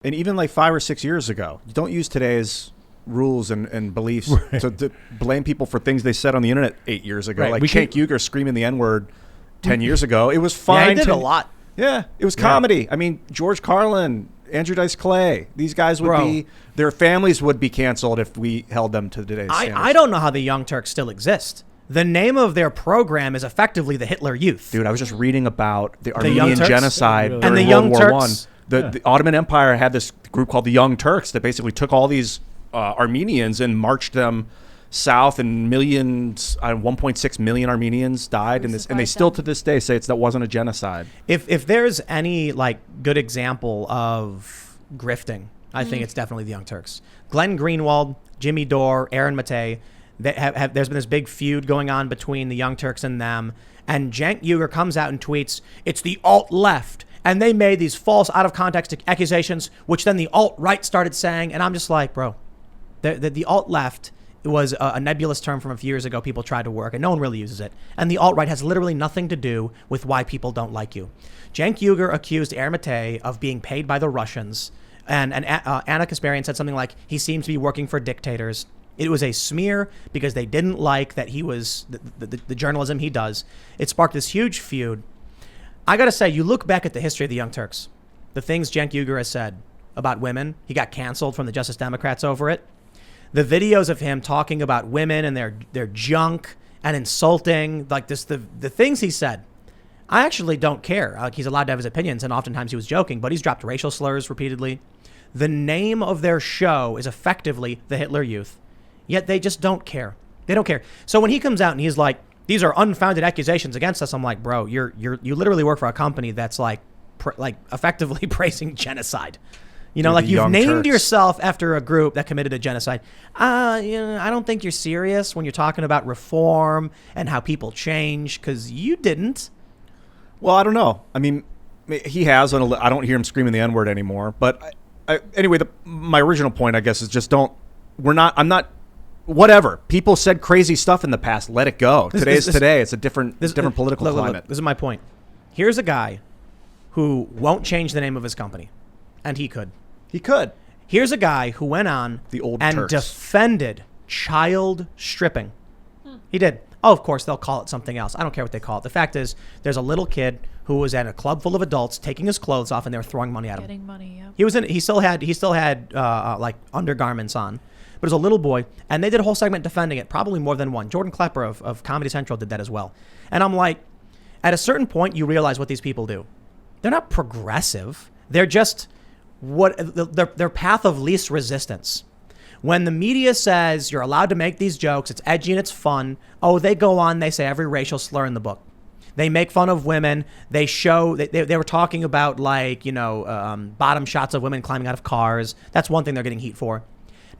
And even like 5 or 6 years ago, you don't use today's rules and beliefs to blame people for things they said on the internet 8 years ago. Right. Like Cenk Uygur screaming the N-word 10 years ago. It was fine. Yeah, he did a lot. Yeah, it was comedy. I mean, George Carlin, Andrew Dice Clay, these guys would be, their families would be canceled if we held them to today's standards. I don't know how the Young Turks still exist. The name of their program is effectively the Hitler Youth. Dude, I was just reading about the Young Armenian Turks? genocide And during the World Young War Turks. I. The Ottoman Empire had this group called the Young Turks that basically took all these Armenians and marched them south, and millions, 1.6 million Armenians died in this, and they still to this day say that wasn't a genocide. If there's any like good example of grifting, I think it's definitely the Young Turks. Glenn Greenwald, Jimmy Dore, Aaron Matei. There's been this big feud going on between the Young Turks and them. And Cenk Uygur comes out and tweets, it's the alt-left. And they made these false, out-of-context accusations, which then the alt-right started saying. And I'm just like, bro, the alt-left was a nebulous term from a few years ago people tried to work, and no one really uses it. And the alt-right has literally nothing to do with why people don't like you. Cenk Uygur accused Aaron Matei of being paid by the Russians. And Anna Kasparian said something like, he seems to be working for dictators. It was a smear because they didn't like that he was the journalism he does. It sparked this huge feud. I got to say, you look back at the history of the Young Turks, the things Cenk Uygur has said about women. He got canceled from the Justice Democrats over it. The videos of him talking about women and their junk and insulting, like this, the things he said. I actually don't care. He's allowed to have his opinions, and oftentimes he was joking, but he's dropped racial slurs repeatedly. The name of their show is effectively the Hitler Youth. Yet they just don't care. They don't care. So when he comes out and he's like, these are unfounded accusations against us, I'm like, bro, you literally work for a company that's like effectively praising genocide. You know, like you've named yourself after a group that committed a genocide. I don't think you're serious when you're talking about reform and how people change, because you didn't. Well, I don't know. I mean, he has. I don't hear him screaming the N-word anymore. But anyway, my original point, I guess, is just I'm not. Whatever. People said crazy stuff in the past. Let it go. Today's today. It's a different political climate. Look, this is my point. Here's a guy who won't change the name of his company. And he could. He could. Here's a guy who went on and defended child stripping. He did. Oh, of course, they'll call it something else. I don't care what they call it. The fact is, there's a little kid who was at a club full of adults taking his clothes off, and they were throwing money at him. Getting money, yeah. He still had like undergarments on. But it was a little boy, and they did a whole segment defending it, probably more than one. Jordan Klepper of Comedy Central did that as well. And I'm like, at a certain point, you realize what these people do. They're not progressive. They're just their path of least resistance. When the media says you're allowed to make these jokes, it's edgy and it's fun, they go on, they say every racial slur in the book. They make fun of women. They show, they were talking about like, bottom shots of women climbing out of cars. That's one thing they're getting heat for.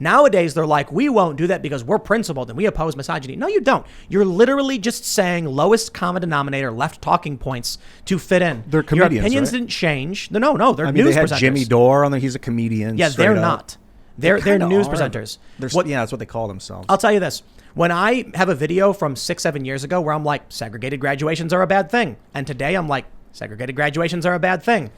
Nowadays, they're like, we won't do that because we're principled and we oppose misogyny. No, you don't. You're literally just saying lowest common denominator left talking points to fit in. They're comedians, your opinions didn't change. No, they're news presenters. They had Jimmy Dore on there. He's a comedian. Yeah, they're not. They're news presenters. That's what they call themselves. I'll tell you this. When I have a video from 6-7 years ago where I'm like, segregated graduations are a bad thing. And today I'm like, segregated graduations are a bad thing.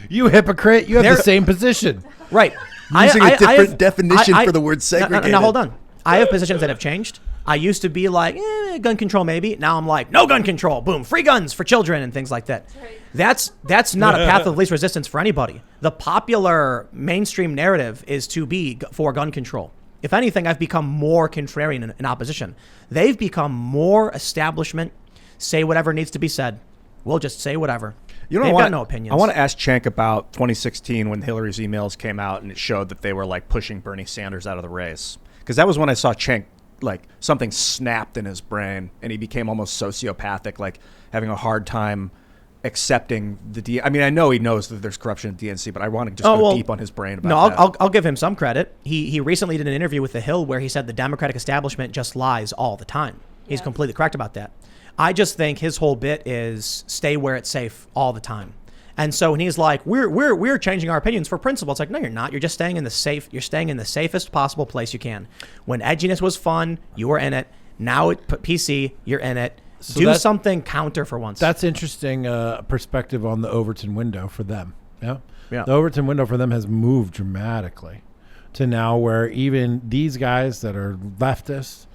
You hypocrite. You have the same position. Right. Using a different definition for the word segregated. Now, hold on. I have positions that have changed. I used to be like, gun control maybe. Now I'm like, no gun control. Boom. Free guns for children and things like that. That's not a path of least resistance for anybody. The popular mainstream narrative is to be for gun control. If anything, I've become more contrarian in opposition. They've become more establishment, say whatever needs to be said. We'll just say whatever. They've got no opinions. I want to ask Cenk about 2016 when Hillary's emails came out and it showed that they were like pushing Bernie Sanders out of the race. Because that was when I saw Cenk, like something snapped in his brain and he became almost sociopathic, like having a hard time accepting I mean, I know he knows that there's corruption at DNC, but I want to just go deep on his brain about that. I'll give him some credit. He recently did an interview with The Hill where he said the Democratic establishment just lies all the time. He's completely correct about that. I just think his whole bit is stay where it's safe all the time. And so when he's like, we're changing our opinions for principle, it's like, no, you're not. You're just staying in the safest possible place you can. When edginess was fun, you were in it. Now PC, you're in it. So do something counter for once. That's interesting perspective on the Overton window for them. Yeah. Yeah. The Overton window for them has moved dramatically to now where even these guys that are leftists,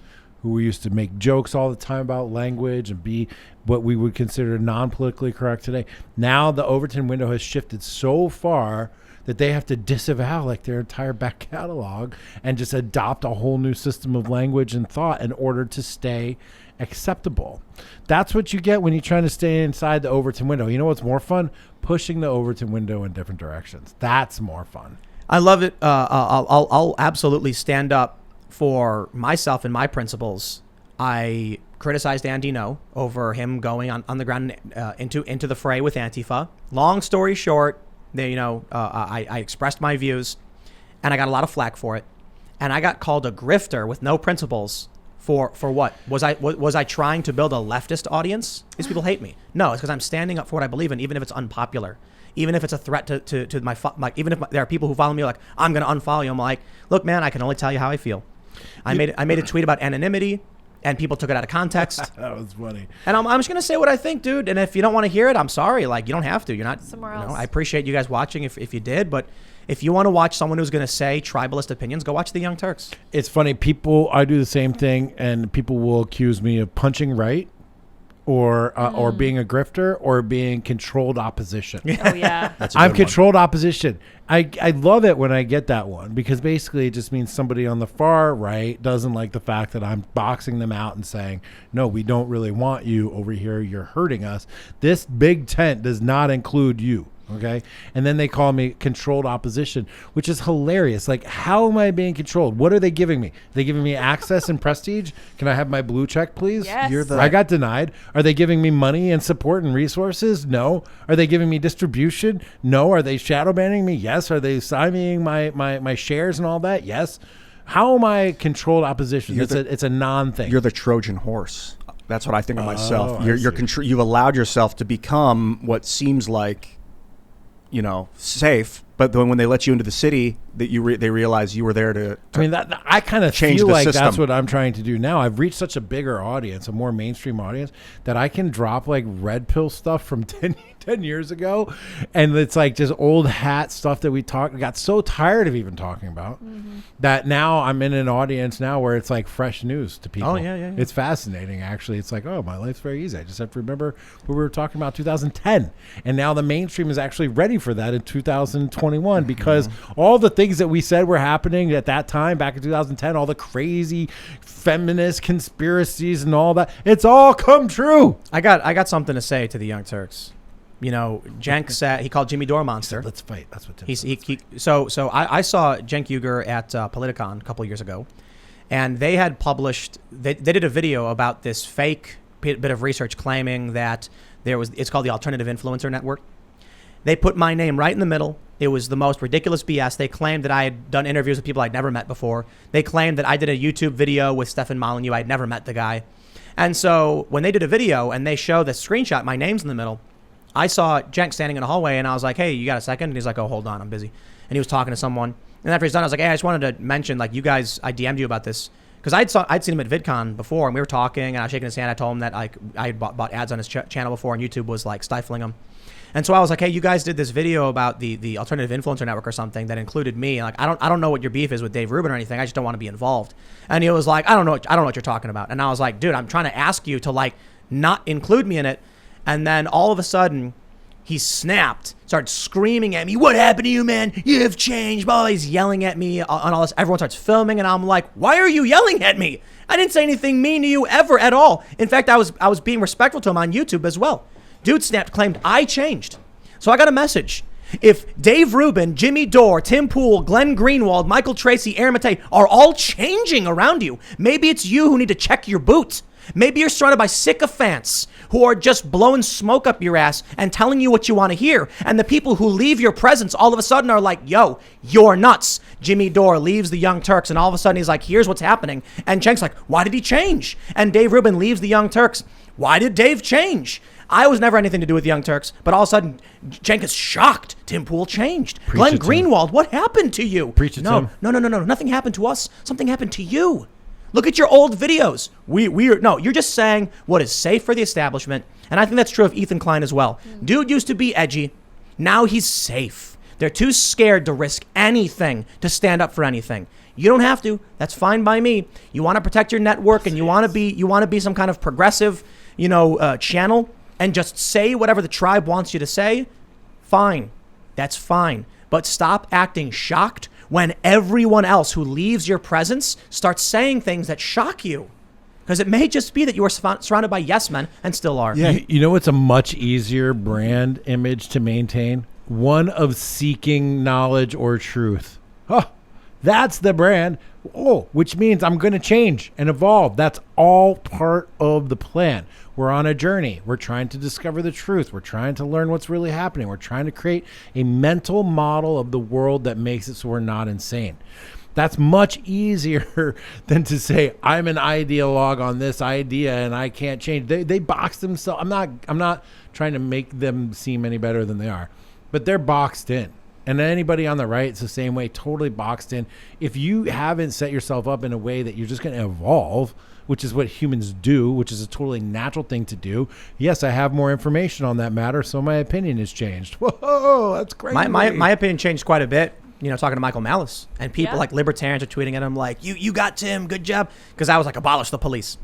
who used to make jokes all the time about language and be what we would consider non-politically correct today, now the Overton window has shifted so far that they have to disavow like their entire back catalog and just adopt a whole new system of language and thought in order to stay acceptable. That's what you get when you're trying to stay inside the Overton window. You know what's more fun? Pushing the Overton window in different directions. That's more fun. I love it. I'll absolutely stand up for myself and my principles. I criticized Andy No over him going on the ground into the fray with Antifa. Long story short, I expressed my views, and I got a lot of flack for it, and I got called a grifter with no principles. For what? Was I trying to build a leftist audience? These people hate me. No, it's because I'm standing up for what I believe in, even if it's unpopular, even if it's a threat to my even if there are people who follow me like I'm going to unfollow you. I'm like, look, man, I can only tell you how I feel. I made a tweet about anonymity, and people took it out of context. That was funny. And I'm just gonna say what I think, dude. And if you don't want to hear it, I'm sorry. Like, you don't have to. You're not somewhere else. I appreciate you guys watching if you did, but if you want to watch someone who's gonna say tribalist opinions, go watch the Young Turks. It's funny. I do the same thing, and people will accuse me of punching right, or being a grifter, or being controlled opposition. Oh yeah. I'm controlled opposition. I love it when I get that one, because basically it just means somebody on the far right doesn't like the fact that I'm boxing them out and saying, no, we don't really want you over here. You're hurting us. This big tent does not include you. Okay. And then they call me controlled opposition, which is hilarious. Like, how am I being controlled? What are they giving me? Are they giving me access and prestige? Can I have my blue check, please? Yes. I got denied. Are they giving me money and support and resources? No. Are they giving me distribution? No. Are they shadow banning me? Yes. Are they signing my shares and all that? Yes. How am I controlled opposition? It's a non-thing. You're the Trojan horse. That's what I think of myself. I You've allowed yourself to become what seems like, safe, but then when they let you into the city, that they realize you were there to I kind of change feel the like system. That's what I'm trying to do now. I've reached such a bigger audience, a more mainstream audience, that I can drop like red pill stuff from 10 years ago, and it's like just old hat stuff that we got so tired of even talking about, that now I'm in an audience now where it's like fresh news to people. Oh, yeah. It's fascinating, actually. It's like, oh, my life's very easy. I just have to remember what we were talking about 2010, and now the mainstream is actually ready for that in 2021, because all the things that we said were happening at that time back in 2010, all the crazy feminist conspiracies and all that, it's all come true. I got something to say to the Young Turks. Cenk said he called Jimmy Dore a monster. Let's fight. That's what Tim So I saw Cenk Uygur at Politicon a couple years ago, and they had published. They did a video about this fake bit of research claiming that it's called the Alternative Influencer Network. They put my name right in the middle. It was the most ridiculous BS. They claimed that I had done interviews with people I'd never met before. They claimed that I did a YouTube video with Stefan Molyneux. I'd never met the guy. And so when they did a video and they show the screenshot, my name's in the middle, I saw Cenk standing in the hallway, and I was like, hey, you got a second? And he's like, oh, hold on, I'm busy. And he was talking to someone. And after he's done, I was like, hey, I just wanted to mention, like, you guys, I DM'd you about this. Because I'd seen him at VidCon before, and we were talking, and I was shaking his hand. I told him that I had bought ads on his channel before, and YouTube was, like, stifling him. And so I was like, hey, you guys did this video about the Alternative Influencer Network or something that included me. Like, I don't know what your beef is with Dave Rubin or anything. I just don't want to be involved. And he was like, I don't know what you're talking about. And I was like, dude, I'm trying to ask you to, like, not include me in it. And then all of a sudden, he snapped, started screaming at me, what happened to you, man? You've changed. Blah, blah. He's yelling at me on all this. Everyone starts filming, and I'm like, why are you yelling at me? I didn't say anything mean to you ever at all. In fact, I was being respectful to him on YouTube as well. Dude snapped, claimed I changed. So I got a message. If Dave Rubin, Jimmy Dore, Tim Pool, Glenn Greenwald, Michael Tracy, Aaron Matei are all changing around you, maybe it's you who need to check your boots. Maybe you're surrounded by sycophants who are just blowing smoke up your ass and telling you what you want to hear. And the people who leave your presence all of a sudden are like, yo, you're nuts. Jimmy Dore leaves the Young Turks, and all of a sudden he's like, here's what's happening. And Cenk's like, why did he change? And Dave Rubin leaves the Young Turks. Why did Dave change? I was never anything to do with the Young Turks, but all of a sudden, Cenk is shocked. Tim Pool changed. Glenn Greenwald, what happened to you? No, nothing happened to us. Something happened to you. Look at your old videos. You're just saying what is safe for the establishment. And I think that's true of Ethan Klein as well. Dude used to be edgy. Now he's safe. They're too scared to risk anything, to stand up for anything. You don't have to. That's fine by me. You want to protect your network and you want to be some kind of progressive, channel and just say whatever the tribe wants you to say. Fine. That's fine. But stop acting shocked when everyone else who leaves your presence starts saying things that shock you. Because it may just be that you are surrounded by yes men and still are. Yeah. You know what's a much easier brand image to maintain? One of seeking knowledge or truth. Oh, that's the brand. Oh, which means I'm going to change and evolve. That's all part of the plan. We're on a journey. We're trying to discover the truth. We're trying to learn what's really happening. We're trying to create a mental model of the world that makes it so we're not insane. That's much easier than to say, I'm an ideologue on this idea and I can't change. They box themselves. I'm not trying to make them seem any better than they are, but they're boxed in. And anybody on the right, it's the same way, totally boxed in. If you haven't set yourself up in a way that you're just going to evolve, which is what humans do, which is a totally natural thing to do. Yes, I have more information on that matter, so my opinion has changed. Whoa, that's crazy. My opinion changed quite a bit. Talking to Michael Malice, and people like libertarians are tweeting at him like, you got Tim, good job. Because I was like, abolish the police.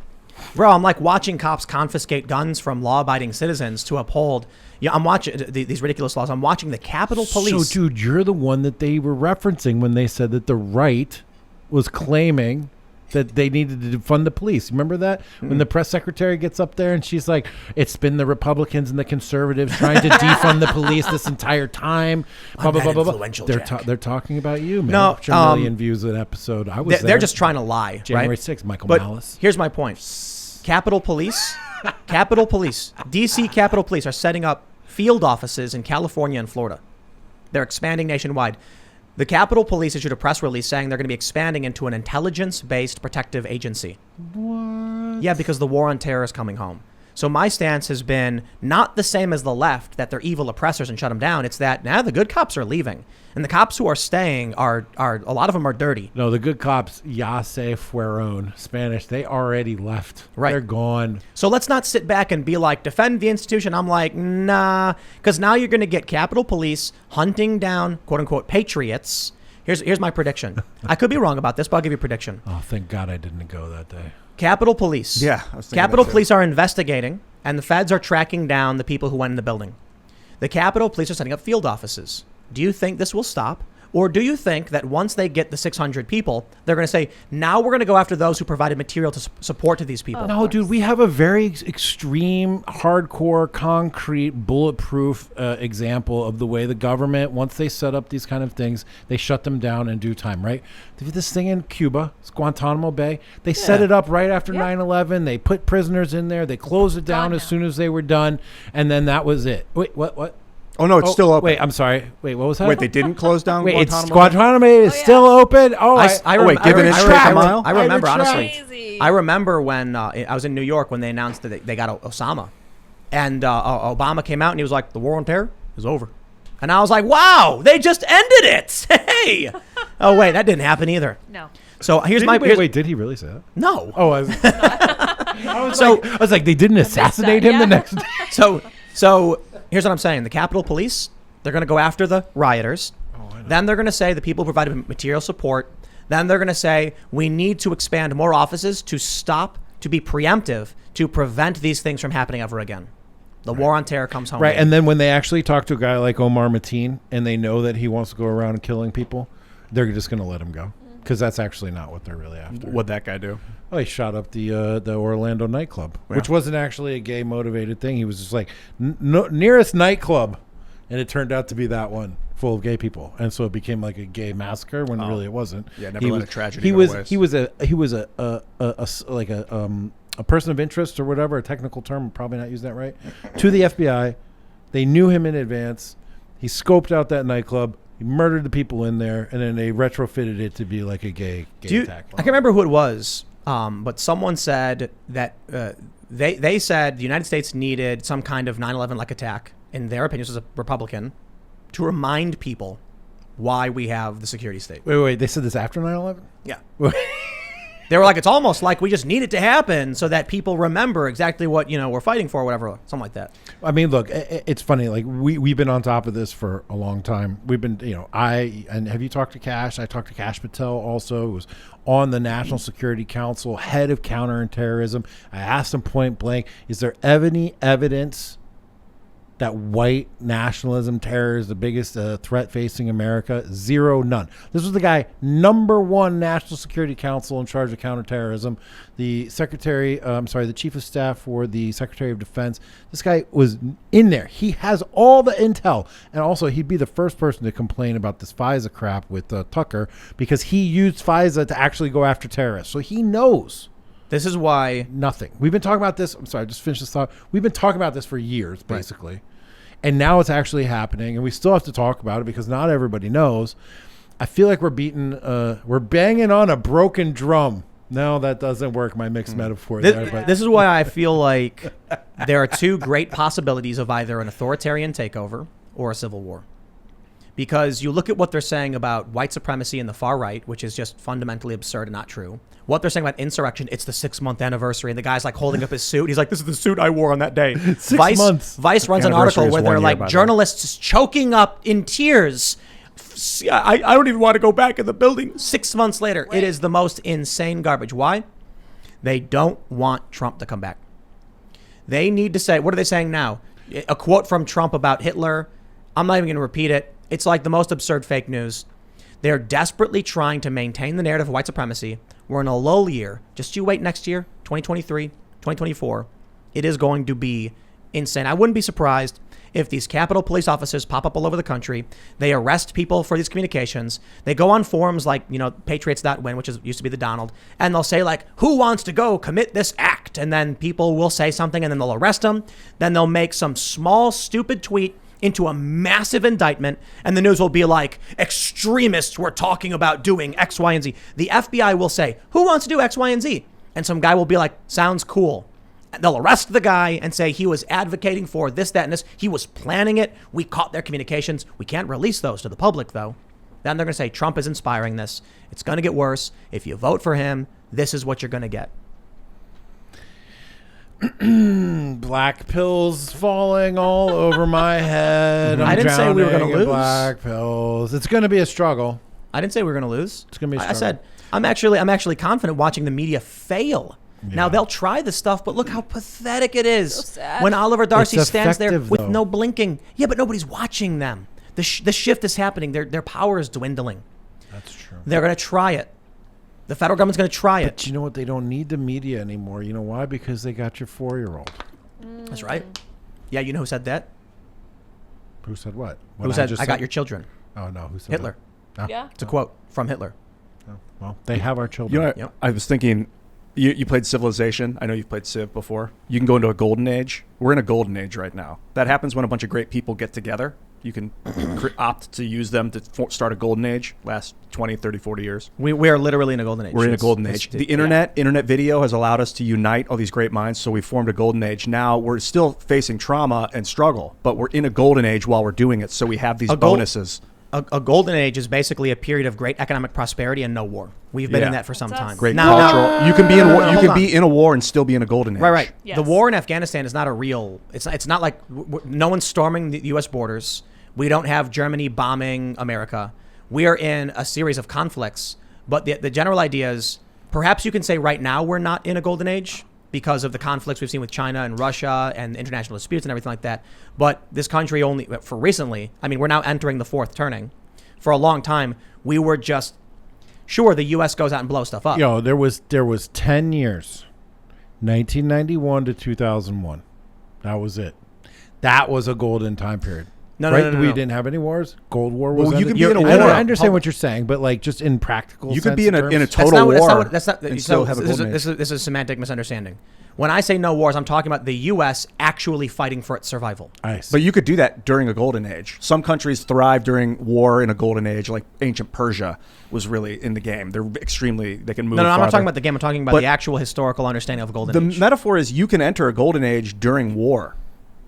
Bro, I'm like watching cops confiscate guns from law-abiding citizens to uphold. I'm watching these ridiculous laws. I'm watching the Capitol Police. So, dude, you're the one that they were referencing when they said that the right was claiming that they needed to defund the police. Remember that? When the press secretary gets up there and she's like, it's been the Republicans and the conservatives trying to defund the police this entire time. Blah, blah, blah, blah, blah. They're talking about you, man. No, a million views an episode. I was they're just trying to lie, January right? 6th, Michael but Malice. Here's my point. Capitol Police, DC Capitol Police are setting up field offices in California and Florida. They're expanding nationwide. The Capitol Police issued a press release saying they're going to be expanding into an intelligence-based protective agency. What? Yeah, because the war on terror is coming home. So my stance has been not the same as the left, that they're evil oppressors and shut them down. It's that now the good cops are leaving. And the cops who are staying are a lot of them are dirty. No, the good cops, ya se fueron, Spanish, they already left. Right. They're gone. So let's not sit back and be like, defend the institution. I'm like, nah, because now you're going to get Capitol Police hunting down, quote unquote, patriots. Here's my prediction. I could be wrong about this, but I'll give you a prediction. Oh, thank God I didn't go that day. Capitol Police. Yeah. I was thinking Capitol that too. Police are investigating, and the feds are tracking down the people who went in the building. The Capitol Police are setting up field offices. Do you think this will stop? Or do you think that once they get the 600 people, they're going to say, now we're going to go after those who provided material to support to these people? No, dude, we have a very extreme, hardcore, concrete, bulletproof example of the way the government, once they set up these kind of things, they shut them down in due time, right? They did this thing in Cuba, it's Guantanamo Bay. They set it up right after 9/11. They put prisoners in there. They closed it down as soon as they were done. And then that was it. Wait, what? Oh, no, it's still open. Wait, I'm sorry. Wait, what was that? Wait, they didn't close down Wait, Guantanamo? it's Guantanamo Bay is still open? Oh, I remember, honestly. Crazy. I remember when I was in New York when they announced that they got Osama. And Obama came out and he was like, the war on terror is over. And I was like, wow, they just ended it. Hey. Oh, wait, that didn't happen either. No. So here's Wait, did he really say that? No. Oh, I was like, they didn't assassinate him the next day. So here's what I'm saying. The Capitol Police, they're going to go after the rioters. Then they're going to say the people who provided material support. Then they're going to say we need to expand more offices to be preemptive, to prevent these things from happening ever again. The war on terror comes home. Right, and then when they actually talk to a guy like Omar Mateen and they know that he wants to go around killing people, they're just going to let him go. Because that's actually not what they're really after. What'd that guy do? Oh, he shot up the Orlando nightclub, which wasn't actually a gay motivated thing. He was just like nearest nightclub, and it turned out to be that one full of gay people, and so it became like a gay massacre when really it wasn't. Yeah, never let a tragedy He go was to waste. he was a person of interest or whatever, a technical term. I'm probably not using that right. To the FBI, they knew him in advance. He scoped out that nightclub. He murdered the people in there, and then they retrofitted it to be like a gay attack. I can't remember who it was, but someone said that they said the United States needed some kind of 9/11-like attack, in their opinion, this was a Republican, to remind people why we have the security state. Wait. They said this after 9/11? Yeah. They were like, it's almost like we just need it to happen so that people remember exactly what, we're fighting for, or whatever, something like that. I mean, look, it's funny. Like we've been on top of this for a long time. We've been, and have you talked to Cash? I talked to Cash Patel also, who was on the National Security Council, head of counterinterrorism. I asked him point blank, is there any evidence that white nationalism terror is the biggest threat facing America? Zero, none. This was the guy, #1 National Security Council in charge of counterterrorism, the chief of staff for the Secretary of Defense. This guy was in there. He has all the intel. And also, he'd be the first person to complain about this FISA crap with Tucker, because he used FISA to actually go after terrorists. So he knows. This is why nothing. We've been talking about this. I'm sorry, just finish this thought. We've been talking about this for years, basically. Right. And now it's actually happening, and we still have to talk about it because not everybody knows. I feel like we're banging on a broken drum. No, that doesn't work, my mixed metaphor there. But this is why I feel like there are two great possibilities of either an authoritarian takeover or a civil war. Because you look at what they're saying about white supremacy in the far right, which is just fundamentally absurd and not true. What they're saying about insurrection, it's the 6-month anniversary, and the guy's like holding up his suit. He's like, this is the suit I wore on that day. 6 months. Vice runs an article where they're like, journalists choking up in tears. I don't even want to go back in the building. 6 months later, it is the most insane garbage. Why? They don't want Trump to come back. They need to say, what are they saying now? A quote from Trump about Hitler. I'm not even going to repeat it. It's like the most absurd fake news. They're desperately trying to maintain the narrative of white supremacy. We're in a lull year. Just you wait next year, 2023, 2024. It is going to be insane. I wouldn't be surprised if these Capitol Police officers pop up all over the country. They arrest people for these communications. They go on forums like, patriots.win, which used to be the Donald, and they'll say like, who wants to go commit this act? And then people will say something and then they'll arrest them. Then they'll make some small, stupid tweet into a massive indictment, and the news will be like, extremists were talking about doing X, Y, and Z. The FBI will say, who wants to do X, Y, and Z? And some guy will be like, sounds cool. And they'll arrest the guy and say he was advocating for this, that, and this. He was planning it. We caught their communications. We can't release those to the public, though. Then they're going to say, Trump is inspiring this. It's going to get worse. If you vote for him, this is what you're going to get. Black pills falling all over my head. I didn't say we were going to lose. Black pills. It's going to be a struggle. I didn't say we were going to lose. It's going to be a struggle. I said I'm actually confident watching the media fail. Yeah. Now they'll try this stuff, but look how pathetic it is So when Oliver Darcy stands there with though. no blinking. Yeah, but nobody's watching them. The shift is happening. Their power is dwindling. That's true. They're going to try it. The federal government's going to try it. But you know what? They don't need the media anymore. You know why? Because they got your 4-year-old. That's right. Yeah, you know who said that? Who said what? Who said, I got your children? Oh, no. Who said Hitler. that? Oh. Yeah. It's a quote from Hitler. Oh, well, they have our children. Yep. I was thinking, you played Civilization. I know you've played Civ before. You can go into a golden age. We're in a golden age right now. That happens when a bunch of great people get together. You can opt to use them to start a golden age, last 20, 30, 40 years. We are literally in a golden age. We're in a golden age. The internet video has allowed us to unite all these great minds, so we formed a golden age. Now we're still facing trauma and struggle, but we're in a golden age while we're doing it, so we have these bonuses. A golden age is basically a period of great economic prosperity and no war. We've been in that for some time. Great cultural. You can be in war. You can be in a war and still be in a golden age. Right. Yes. The war in Afghanistan is not a real. It's not like no one's storming the U.S. borders. We don't have Germany bombing America. We are in a series of conflicts. But the general idea is perhaps you can say right now we're not in a golden age because of the conflicts we've seen with China and Russia and international disputes and everything like that. But this country only, for recently, I mean, we're now entering the fourth turning. For a long time, we were just, sure, the U.S. goes out and blows stuff up. There was 10 years, 1991 to 2001. That was it. That was a golden time period. No. We didn't have any wars. Cold War was. Well, you ended. can be in a war. I understand what you're saying, but like just in practical, you could be in a terms. total war. That's not. And still have a golden age. This is a semantic misunderstanding. When I say no wars, I'm talking about the U.S. actually fighting for its survival. I see. But you could do that during a golden age. Some countries thrive during war in a golden age, like ancient Persia was really in the game. They're extremely. They can move. No, I'm farther. not talking about the game. I'm talking about the actual historical understanding of a golden age. The metaphor is you can enter a golden age during war.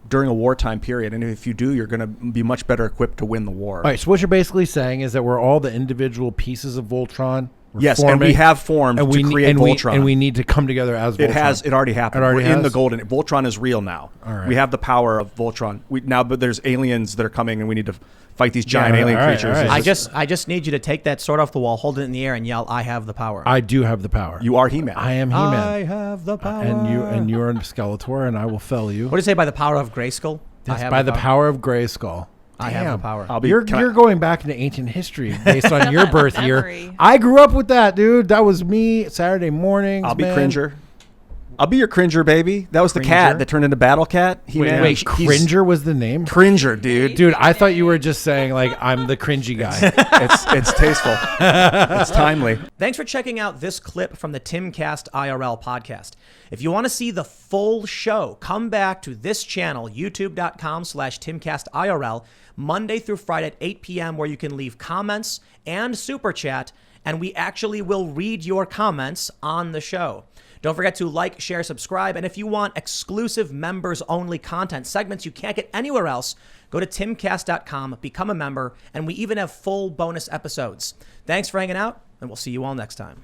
during a wartime period. And if you do, you're going to be much better equipped to win the war. All right, so what you're basically saying is that we're all the individual pieces of Voltron. Yes, and we have formed to create Voltron. And we need to come together as Voltron. It already happened. We're in the golden. Voltron is real now. All right. We have the power of Voltron. But there's aliens that are coming, and we need to fight these giant alien creatures. All right. I just need you to take that sword off the wall, hold it in the air, and yell, "I have the power." I do have the power. You are He-Man. I am He-Man. I have the power. And you're a Skeletor, and I will fell you. What do you say by the power of Grayskull? That's by the power of Grayskull. I have the power. You're going back into ancient history based on your birth year. Memory. I grew up with that, dude. That was me Saturday mornings. I'll be man. Cringer. I'll be your Cringer, baby. That was the Cringer? cat that turned into Battle Cat. Wait, Cringer was the name? Cringer, dude. Dude, I thought you were just saying, like, I'm the cringy guy. It's tasteful. It's timely. Thanks for checking out this clip from the Timcast IRL podcast. If you want to see the full show, come back to this channel, youtube.com/TimcastIRL, Monday through Friday at 8 p.m., where you can leave comments and super chat, and we actually will read your comments on the show. Don't forget to like, share, subscribe, and if you want exclusive members-only content, segments you can't get anywhere else, go to timcast.com, become a member, and we even have full bonus episodes. Thanks for hanging out, and we'll see you all next time.